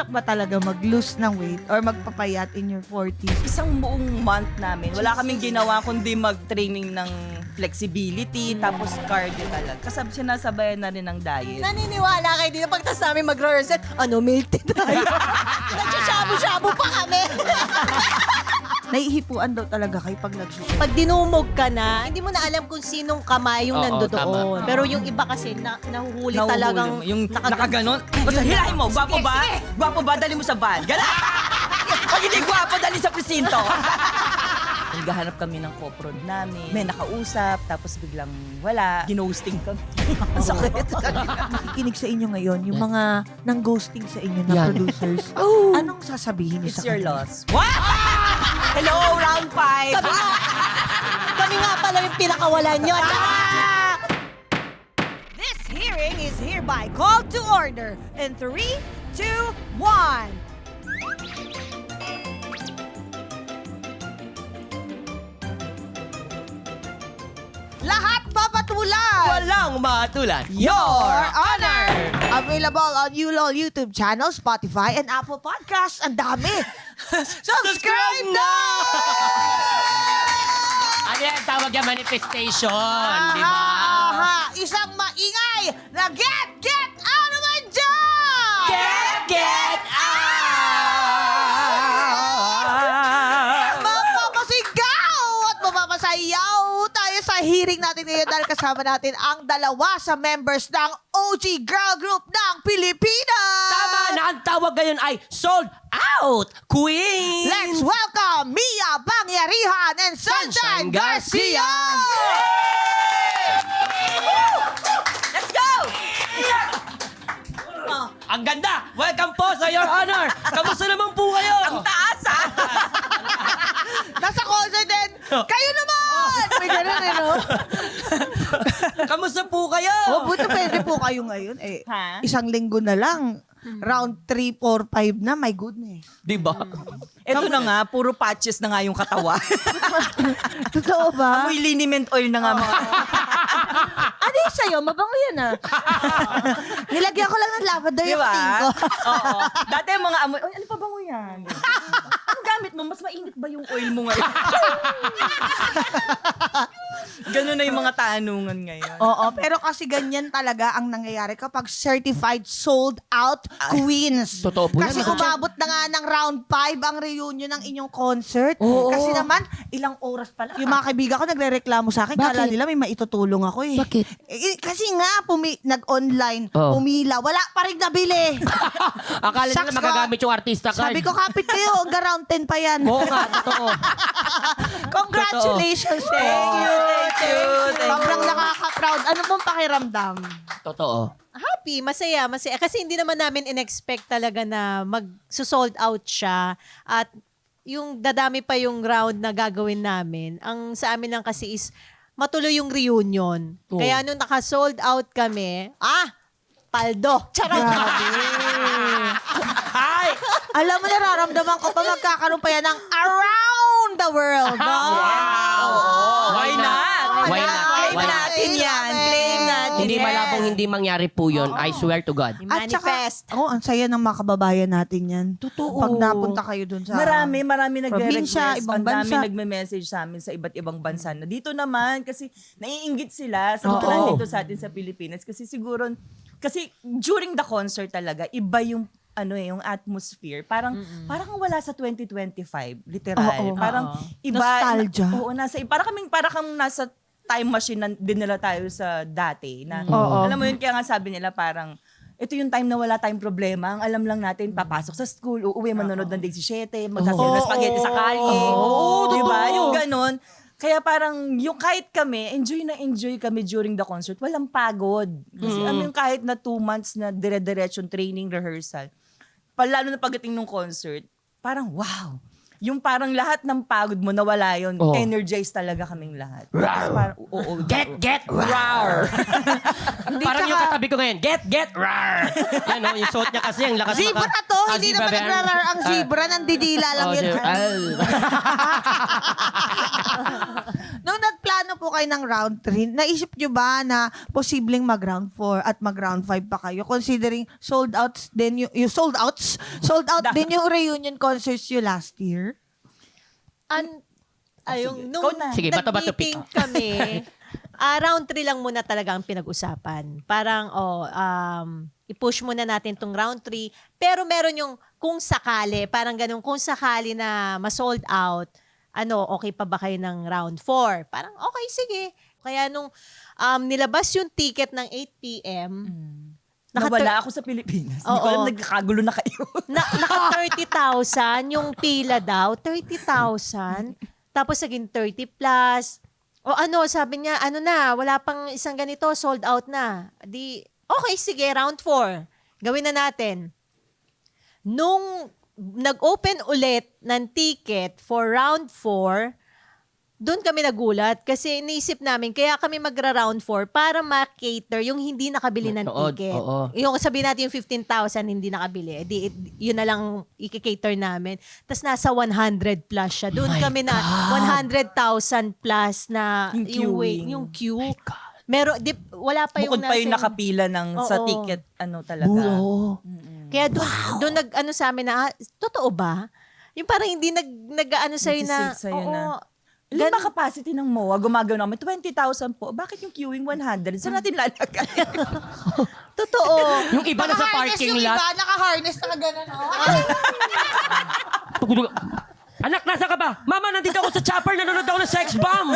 balak ba talaga mag-lose ng weight or magpapayat in your 40s? Isang buong month namin, wala kaming ginawa kundi mag-training ng flexibility, tapos cardio talaga. Kasab sinasabayan na rin ng diet. Naniniwala kayo dito pagtas namin mag-rehearsal, milk tea tayo. Nagsashabu-shabu pa kami. Naihipuan daw talaga kayo pag nagsusunod. Pag dinumog ka na, hindi mo na alam kung sinong kamay yung Oo, nandoon. tama. Pero yung iba kasi, nahuhuli Nahuhuli talagang... mo. Yung nakaganon. Basta hilahin mo, gwapo ba? Gwapo ba? Dali mo sa van. Gano'n! Pag hindi gwapo, dali sa presinto. Naghahanap kami ng co-prod namin. May nakausap, tapos biglang wala. Ginosting kami. Ang sakit. Nakikinig sa inyo ngayon, yung mga nang-ghosting sa inyo na Yan. producers. Anong sasabihin niyo It's sa your kanila? loss. What? Hello, round 5. Kami nga pala yung pinakawalan nyo. This hearing is hereby called to order in 3, 2, 1. Lahat papatulan! Walang matulan. Your Honor! Available on ULOL YouTube channel, Spotify, and Apple Podcasts. Ang dami! Subscribe na! Ano yan? Tawag yan manifestation. Di ba? Aha! Isang maingay na get out of my job! Get out! Mapapasigaw at mapapasayaw tayo sa hearing natin ngayon dahil kasama natin ang dalawa sa members ng OG Girl Group ng Pilipinas! Tama na, ang tawag ngayon ay sold out queen! Let's welcome Mia Pangyarihan and Sunshine Garcia! Let's go! Ang ganda! Welcome po sa Your Honor! Kamusta naman po kayo? Ang taas, ha? Nasa concert din! Kayo naman! May ganun no? Kamusta po kayo? Oh, buto pwede po kayo ngayon. Ha? Isang linggo na lang. Round 3, 4, 5 na. My goodness. Di ba? Ito na nga, puro patches na nga yung katawa. Totoo ba? Amoy liniment oil na nga mga... Ano yung sa'yo? Mabango yan ah. Nilagyan ko lang ng lavender Di yung ba? ting ko. Oo. Dati yung mga amoy, ano pa bango yan? Ang gamit mo, mas mainit ba yung oil mo ngayon? Ganun na yung mga tanungan ngayon. Oo, pero kasi ganyan talaga ang nangyayari kapag certified sold out queens. Totoo po yan, Kasi Madam Chair. umabot na nga ng round 5 ang reunion ng inyong concert. Oo. Kasi naman, ilang oras pa lang. Yung mga kaibigan ko nagre-reklamo sa akin, kala Bakit? nila may maitutulong ako eh. Bakit? Kasi nga, nag-online, Oo. pumila, wala pa rin nabili. Akala nila Shucks ko. magagamit yung artista card. Sabi ko, kapit kayo, hanggang round 10 pa yan. Oo nga, totoo. Congratulations po. Thank you, thank you, thank you. Sobrang nakaka-proud. Ano pong pakiramdam? Totoo. Happy, masaya. Kasi hindi naman namin in-expect talaga na mag-sold out siya. At yung dadami pa yung round na gagawin namin. Ang sa amin lang kasi is matuloy yung reunion. Oo. Kaya nung naka-sold out kami, paldo. Charot. Hi! Alam mo, nararamdaman ko pa magkakaroon pa yan ng around the world. No? Wow! Why not? Why not? Claim Why not? natin yan. Claim natin. Hindi yan. malabong hindi mangyari po yun. I swear to God. At saka, Manifest. ang saya ng mga kababayan natin yan. Totoo. Pag napunta kayo dun sa... Marami probinsya, nagre-request. ibang Ang dami bansa. nagme-message sa amin sa iba't ibang bansa na dito naman kasi naiinggit sila sa Oo. mga dito sa atin sa Pilipinas kasi siguro during the concert talaga iba yung yung atmosphere. Parang wala sa 2025, literal. Oo. Parang iba. Nostalgia. Para kang nasa time machine na dinala tayo sa dati na Oo. alam mo yun, kaya nga sabi nila parang ito yung time na wala tayong problema. Ang alam lang natin, papasok sa school, uuwi, manonood ng 17, magsasayaw ng spaghetti sa kalye. Oo, Diba? totoo. Yung ganon. Kaya parang, yung kahit kami, enjoy kami during the concert. Walang pagod. Kasi yung kahit na 2 months na dire-diretsyon training, rehearsal. Lalo na pagdating ng concert, parang wow. Yung parang lahat ng pagod mo nawala yun. Oo. Energized talaga kaming lahat. Rawr. Tapos parang, oo. Get, rar! Parang yung katabi ko ngayon, get, rar! Yan o, yung suot niya kasi, ang lakas Zebra to, hindi naman nagrarar ang zebra, nandidila lang yun. Nung nagplano po kayo ng round 3, naisip nyo ba na posibleng mag-round 4 at mag-round 5 pa kayo? Considering sold out din sold out din yung reunion concerts you last year? sige. Nung Ikaw na. Sige, bato-bato pick. nag-meeting kami, round 3 lang muna talaga ang pinag-usapan. Parang, i-push muna natin tong round 3. Pero meron yung kung sakali, parang ganun, kung sakali na ma-sold out, okay pa ba kayo ng round 4? Parang, okay, sige. Kaya nung nilabas yung ticket ng 8 p.m., Nawala ako sa Pilipinas. Hindi ko Oo. alam, nagkakagulo na kayo. naka 30,000 yung pila daw. 30,000. Tapos naging 30 plus. Sabi niya, wala pang isang ganito, sold out na. Di, okay, sige, round 4. Gawin na natin. Nung nag-open ulit ng ticket for round 4, doon kami nagulat kasi iniisip namin, kaya kami magra-round 4 para ma-cater yung hindi nakabili ng Manood, ticket. oo. Yung sabihin natin yung 15,000 hindi nakabili, yun na lang i-cater namin. Tapos nasa 100 plus siya. Doon kami na 100,000 plus na Yung queuing. yung queue. Meron, wala pa yung Bukod pa yung nasa- nakapila sa Oo. ticket, talaga. Kaya doon nag-ano sa amin na, totoo ba? Yung parang hindi nag-ano sa'yo na, Nagsisave sa'yo na. Gan- Ilan ba capacity ng MOA? Gumagano namin, 20,000 po. Bakit yung queuing 100? Saan natin lalagay? totoo. Yung iba na sa parking lot. Naka-harness na gano'n. Anak, nasa ka ba? Mama, nandito ako sa chopper, nanonood ako ng sex bomb.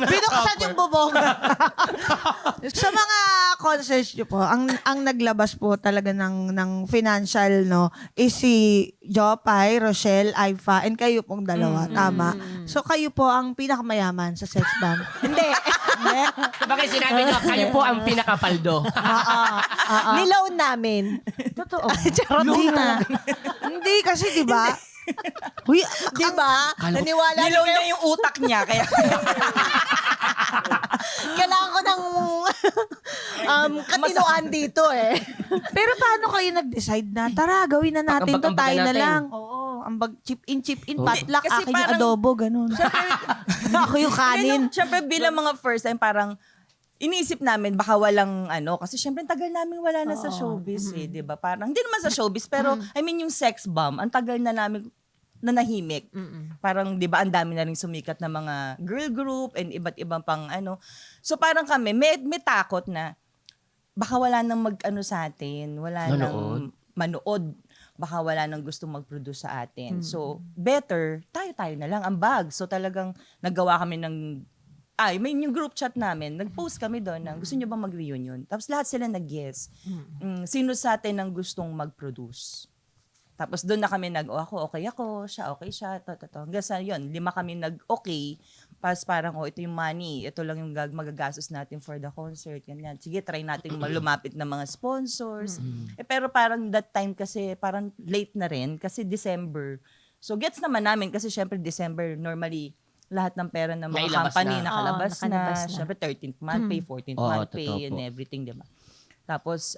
Binuksan yung bubong. Sa mga concerts nyo po, ang naglabas po talaga ng financial, no, is si Jopay, Rochelle, Aifa, and kayo pong dalawa. Tama? So, kayo po ang pinakamayaman sa sex bomb. Hindi. Bakit sinabi nyo, kayo po ang pinakapaldo. Niloan namin. Totoo. Charot. Hindi nga. Hindi kasi, di ba? Uy, Di ba? Naniwala Nilaw kayo. na yung utak niya. Kaya Kailangan ko ng katinoan dito eh. pero paano kayo nag-decide na, tara, gawin na natin to, Ambag-ambagan tayo na natin. lang. Oo, ambag chip in, Oo. potluck, Kasi akin yung parang- adobo, ganun. Ako yung kanin. Siyempre, bilang mga first time, parang iniisip namin baka walang kasi syempre tagal namin wala na sa showbiz di ba? Parang hindi naman sa showbiz pero I mean yung sex bomb, ang tagal na namin nanahimik. Parang 'di ba ang dami na ring sumikat na mga girl group and iba't ibang pang So parang kami may takot na baka wala nang sa atin, wala nang manood. Baka wala nang gustong mag-produce sa atin. So better tayo na lang ang bag. So talagang naggawa kami ng may yung group chat namin, nag-post kami doon na gusto nyo bang mag-reunion? Tapos lahat sila nag-guess. Sino sa atin ang gustong mag-produce? Tapos doon na kami ako, okay ako, siya, okay siya, hanggang sa yun, 5 kami nag-okay. Tapos parang, ito yung money, ito lang yung magagastos natin for the concert, ganyan. Sige, try natin lumapit ng mga sponsors. Pero parang that time kasi, parang late na rin, kasi December. So gets naman namin, kasi syempre December, normally, lahat ng pera ng mga Nailabas company na. nakalabas Oo, nakalabas na. Siyempre 13th month pay, 14th Oo, month totoo pay, and po. everything, di ba? Tapos,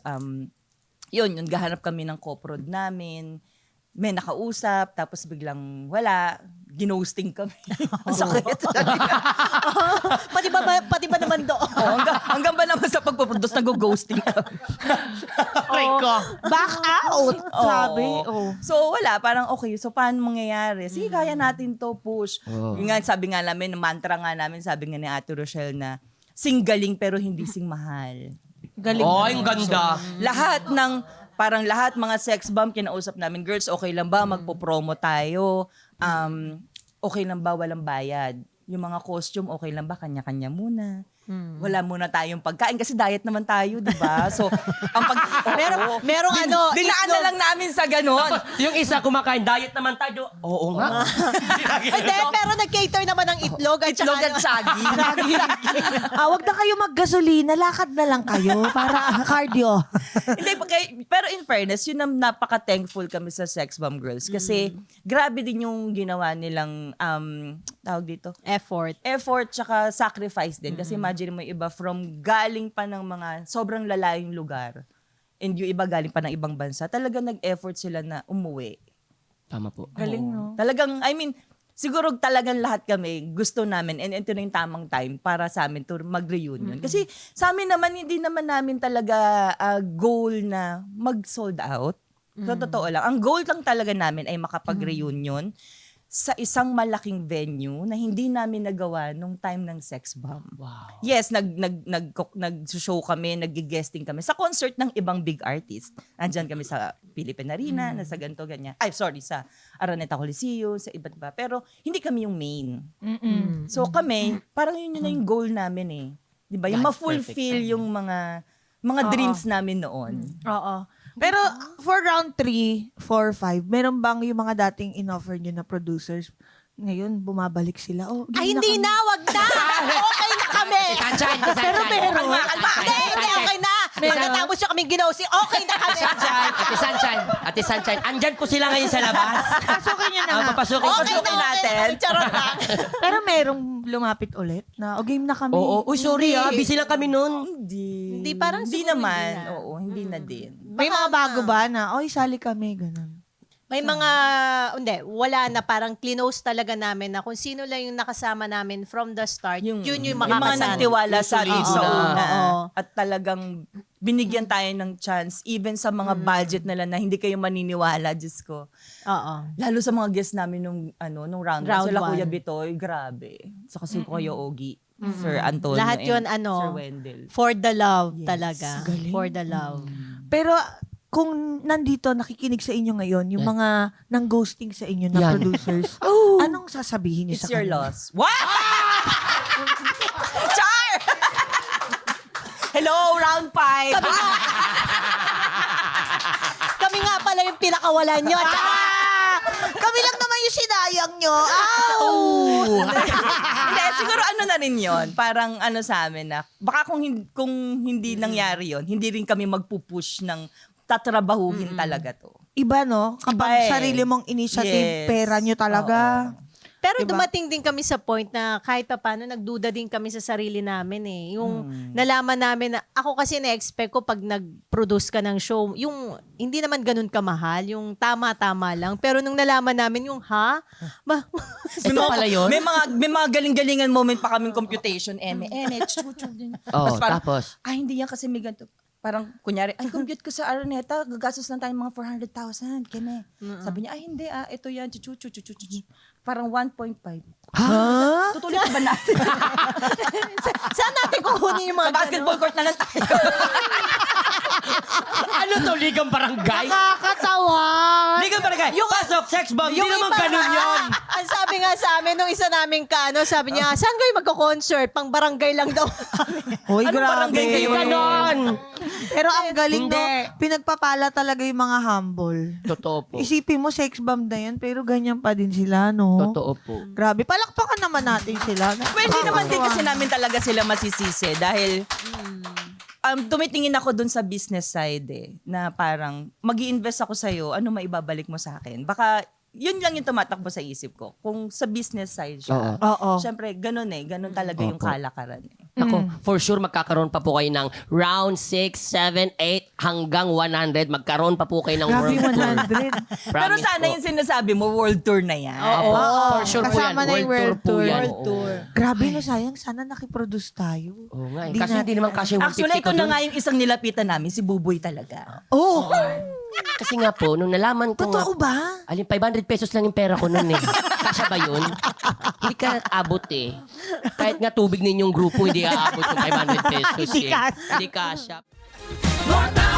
yun, gahanap kami ng co-prod namin. May nakausap, tapos biglang wala. Ginosting kami. Ang sakit. Pati ba naman doon? hanggang ba naman sa pagpaproduce, nag-ghosting kami. Aray ko. Back out, sabi. Oo. Oh. So, wala. Parang, okay, so paano mangyayari? Sige, kaya natin to, push. Oo. Yung nga, sabi nga namin, mantra nga namin, sabi nga ni Ate Rochelle na, sing galing pero hindi sing mahal. Galing. Oh, yung ganda. Lahat ng, parang lahat mga sex bomb, kinausap namin, girls, okay lang ba? Magpo-promo tayo. Okay lang ba? Walang bayad. Yung mga costume, okay lang ba? Kanya-kanya muna. Wala muna tayong pagkain kasi diet naman tayo, di ba? So, ang merong dinaan na lang namin sa ganon. Yung isa kumakain, diet naman tayo. Oo nga. Hindi, pero nag-cater naman ng itlog at Itlog at saging. Wag na kayo maggasolina, lakad na lang kayo para cardio. Hindi, pero in fairness, yun ang napaka-thankful kami sa Sex Bomb Girls. Kasi grabe din yung ginawa nilang, tawag dito, effort tsaka sacrifice din. Kasi imagine mo yung iba from galing pa ng mga sobrang lalayong lugar and yung iba galing pa ng ibang bansa, talaga nag-effort sila na umuwi. Tama po. Galing, no? Talagang, I mean, siguro talagang lahat kami gusto namin and ito na yung tamang time para sa amin to mag-reunion. Kasi sa amin naman, hindi naman namin talaga goal na mag-sold out. So, totoo lang. Ang goal lang talaga namin ay makapag-reunion sa isang malaking venue na hindi namin nagawa nung time ng Sex Bomb. Wow. Yes, nag-show kami, nag-guesting kami sa concert ng ibang big artist. Nandyan kami sa Philippine Arena, nasa ganito, ganyan. Ay, sorry, sa Araneta Coliseum, sa iba't iba. Pero hindi kami yung main. So kami, parang yun na yung goal namin eh. Di ba? Yung That's ma-fulfill yung mga dreams namin noon. Oo. Pero for round 3, 4, 5, meron bang yung mga dating in-offer nyo na producers, ngayon bumabalik sila? Oh, Ay, hindi na, wag na. Okay na kami. Sunshine, Pero meron. Hindi, okay na. Pagkatapos nyo kaming ginawsi, okay na kami. Ate Sunshine, andyan po sila ngayon sa labas. Pasukin nyo na nga. Papasukin ko. Okay na, natin. Charot lang. Pero merong lumapit ulit na, game na kami. Oo. Uy, sorry busy lang kami nun. Hindi. Parang Hindi siguro naman. hindi na. Oo, hindi na din. May mga bago ba na, oy, sali kami, ganun. May mga, hindi, wala na, parang clinose talaga namin na kung sino lang yung nakasama namin from the start, yun yung mga makakasama. nagtiwala sa atin sa Solid na. una. Oo. At talagang binigyan tayo ng chance even sa mga budget nila na hindi kayo maniniwala, Diyos ko. Oo. Lalo sa mga guests namin nung round Round sila one. Kuya Bitoy, grabe. Sa kasi Kuya Ogie, Sir Antonio, Lahat yun, and Sir ano, Wendell. for the love Yes. talaga. Galing. For the love. Pero kung nandito, nakikinig sa inyo ngayon, yung mga nang ghosting sa inyo na Yan. producers, anong sasabihin niyo It's sa your kanila? loss. What? Char! Hello, round 5. Kami nga pala yung pinakawalan nyo. Kami lang naman yung sinayang nyo. Hindi, siguro ano na rin yun. Parang ano sa amin na, baka kung hindi nangyari yon, hindi rin kami magpupush ng tatrabahuhin talaga to. Iba, no? Kapag Iba eh. sarili mong initiative, Yes. pera nyo talaga. Pero Diba? dumating din kami sa point na kahit pa paano, nagduda din kami sa sarili namin eh. Yung nalaman namin na, ako kasi na-expect ko pag nag-produce ka ng show, yung hindi naman ganun kamahal, yung tama-tama lang. Pero nung nalaman namin yung, Ito pala yun? May mga galing-galingan moment pa kaming computation. Oo, parang, tapos? ay, hindi yan kasi may ganito. Parang, kunyari, ay, compute ko sa Araneta, gagastos lang tayo mga 400,000. Kene. Sabi niya, ay, hindi, ito yan, parang 1.5. Ha? Tutuloy pa ba natin? saan natin kukunin yung mga Sa basketball court na lang tayo. Ano to, ligang barangay? Nakakatawa! Ligang barangay? Yung pasok, sex bomb, hindi naman iba ganun nga, yun. Ang sabi nga sa amin, nung isa naming sabi niya, saan kayo magko-concert? Pang barangay lang daw. Hoy, Anong grabe. barangay kayo? Ganon. Pero ang galing, Hindi. no? Pinagpapala talaga yung mga humble. Totoo po. Isipin mo, sex bomb na yan, pero ganyan pa din sila, no? Totoo po. Grabe. Palakpakan naman natin sila. Well, hindi naman din kasi namin talaga sila masisisi dahil tumitingin ako dun sa business side na parang mag-i-invest ako sa'yo, ano maibabalik mo sa akin? Baka yun lang yung tumatakbo sa isip ko. Kung sa business side siya. Oo. Siyempre, ganun ganun talaga yung kalakaran Ako, for sure magkakaroon pa po kayo ng round 6, 7, 8 hanggang 100. Magkaroon pa po kayo ng Grabe, world tour. 100. Pero Promise sana po. yung sinasabi mo, world tour na yan. Opo, for sure po yan. Kasama na yung world po tour. yan. World tour. Grabe, no? Sayang. Sana nakiproduce tayo. Oo nga, Di kasi na- hindi naman kasi yung 150 Actually, ito ko na dun. nga yung isang nilapitan namin, si Buboy talaga. Oh! Kasi nga po, nung nalaman ko Totoo ba? alin 500 pesos lang yung pera ko noon eh. Kasya ba yun? Hindi ka abot eh. Kahit nga tubig ninyong grupo, hindi aabot yung 500 pesos Hindi eh. kasya. Hindi kasya. More time!